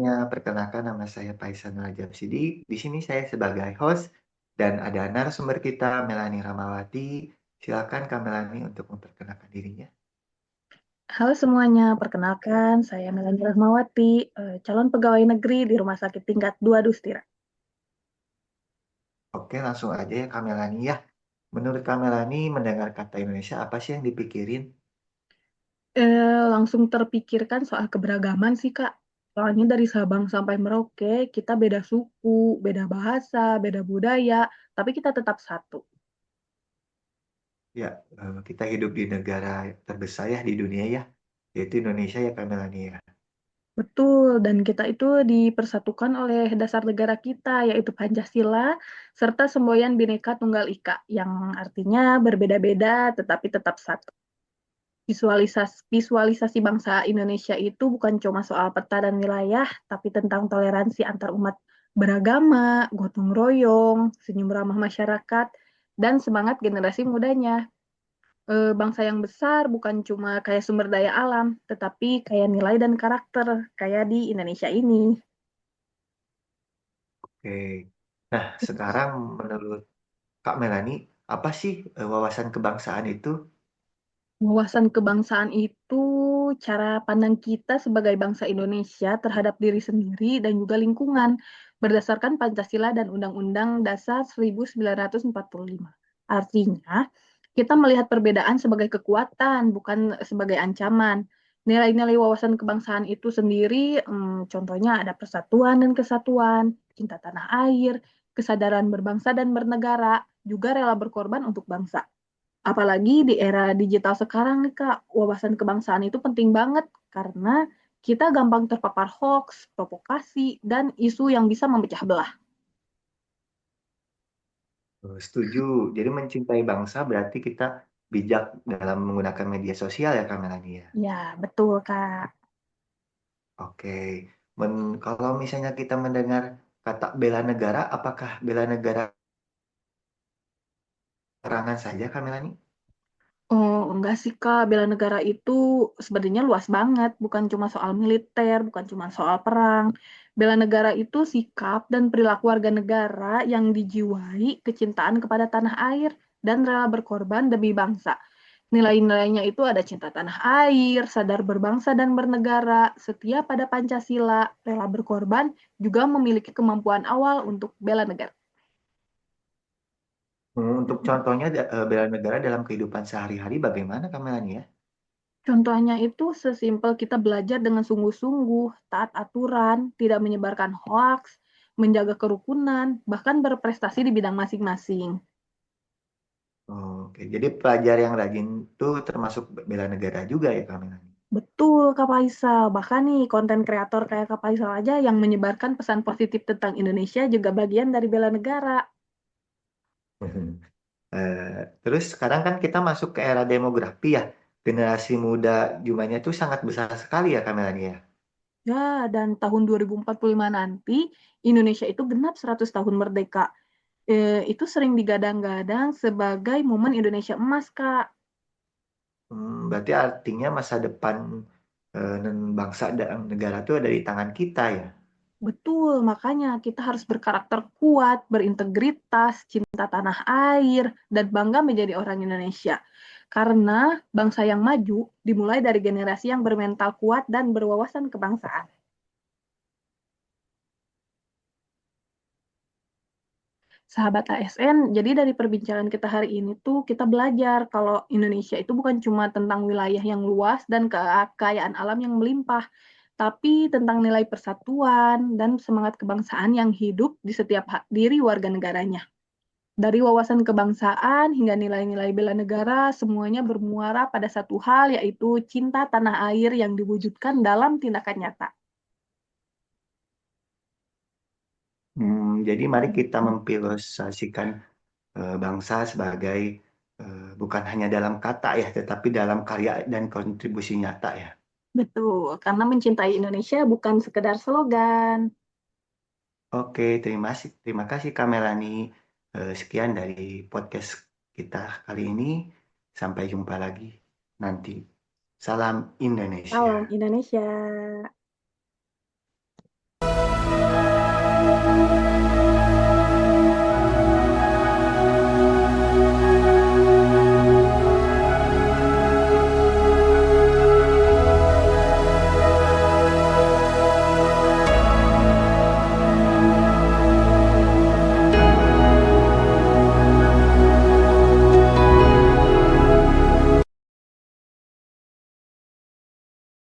semuanya, perkenalkan nama saya Paisan Rajab Sidik. Di sini saya sebagai host dan ada narasumber kita Melani Ramawati. Silakan Kak Melani untuk memperkenalkan dirinya. Halo semuanya, perkenalkan saya Melani Rahmawati, calon pegawai negeri di Rumah Sakit Tingkat 2 Dustira. Oke, langsung aja ya Kak Melani ya. Menurut Kak Melani, mendengar kata Indonesia apa sih yang dipikirin? Langsung terpikirkan soal keberagaman sih Kak. Soalnya dari Sabang sampai Merauke, kita beda suku, beda bahasa, beda budaya, tapi kita tetap satu. Ya, kita hidup di negara terbesar ya di dunia ya, yaitu Indonesia ya Kak Melani ya. Betul, dan kita itu dipersatukan oleh dasar negara kita, yaitu Pancasila, serta semboyan Bhinneka Tunggal Ika, yang artinya berbeda-beda tetapi tetap satu. Visualisasi bangsa Indonesia itu bukan cuma soal peta dan wilayah, tapi tentang toleransi antar umat beragama, gotong royong, senyum ramah masyarakat, dan semangat generasi mudanya. Bangsa yang besar bukan cuma kayak sumber daya alam, tetapi kayak nilai dan karakter, kayak di Indonesia ini. Oke. Nah, sekarang menurut Kak Melani, apa sih wawasan kebangsaan itu? Wawasan kebangsaan itu cara pandang kita sebagai bangsa Indonesia terhadap diri sendiri dan juga lingkungan berdasarkan Pancasila dan Undang-Undang Dasar 1945. Artinya, kita melihat perbedaan sebagai kekuatan, bukan sebagai ancaman. Nilai-nilai wawasan kebangsaan itu sendiri, contohnya ada persatuan dan kesatuan, cinta tanah air, kesadaran berbangsa dan bernegara, juga rela berkorban untuk bangsa. Apalagi di era digital sekarang nih Kak, wawasan kebangsaan itu penting banget karena kita gampang terpapar hoax, provokasi, dan isu yang bisa memecah belah. Setuju. Jadi mencintai bangsa berarti kita bijak dalam menggunakan media sosial ya Kak Melani ya. Ya, betul Kak. Oke. Kalau misalnya kita mendengar kata bela negara, apakah bela negara serangan saja Kak Melani? Oh, enggak sih Kak, bela negara itu sebenarnya luas banget, bukan cuma soal militer, bukan cuma soal perang. Bela negara itu sikap dan perilaku warga negara yang dijiwai kecintaan kepada tanah air dan rela berkorban demi bangsa. Nilai-nilainya itu ada cinta tanah air, sadar berbangsa dan bernegara, setia pada Pancasila, rela berkorban, juga memiliki kemampuan awal untuk bela negara. Untuk contohnya bela negara dalam kehidupan sehari-hari bagaimana Kak Melani ya? Contohnya itu sesimpel kita belajar dengan sungguh-sungguh, taat aturan, tidak menyebarkan hoaks, menjaga kerukunan, bahkan berprestasi di bidang masing-masing. Oke, jadi pelajar yang rajin itu termasuk bela negara juga ya Kak Melani? Betul, Kak Faisal. Bahkan nih, konten kreator kayak Kak Faisal aja yang menyebarkan pesan positif tentang Indonesia juga bagian dari bela negara. Terus sekarang kan kita masuk ke era demografi ya. Generasi muda jumlahnya itu sangat besar sekali ya Kak Melani ya. Ya, dan tahun 2045 nanti, Indonesia itu genap 100 tahun merdeka. Itu sering digadang-gadang sebagai momen Indonesia emas, Kak. Berarti artinya masa depan bangsa dan negara itu ada di tangan kita ya. Betul, makanya kita harus berkarakter kuat, berintegritas, cinta tanah air, dan bangga menjadi orang Indonesia. Karena bangsa yang maju dimulai dari generasi yang bermental kuat dan berwawasan kebangsaan. Sahabat ASN, jadi dari perbincangan kita hari ini tuh kita belajar kalau Indonesia itu bukan cuma tentang wilayah yang luas dan kekayaan alam yang melimpah, tapi tentang nilai persatuan dan semangat kebangsaan yang hidup di setiap diri warga negaranya. Dari wawasan kebangsaan hingga nilai-nilai bela negara, semuanya bermuara pada satu hal, yaitu cinta tanah air yang diwujudkan dalam tindakan nyata. Jadi mari kita memfilosofisikan bangsa sebagai bukan hanya dalam kata ya, tetapi dalam karya dan kontribusi nyata ya. Betul, karena mencintai Indonesia bukan sekedar slogan. Oke, terima kasih Kak Melani. Sekian dari podcast kita kali ini. Sampai jumpa lagi nanti. Salam Indonesia. Salam Indonesia.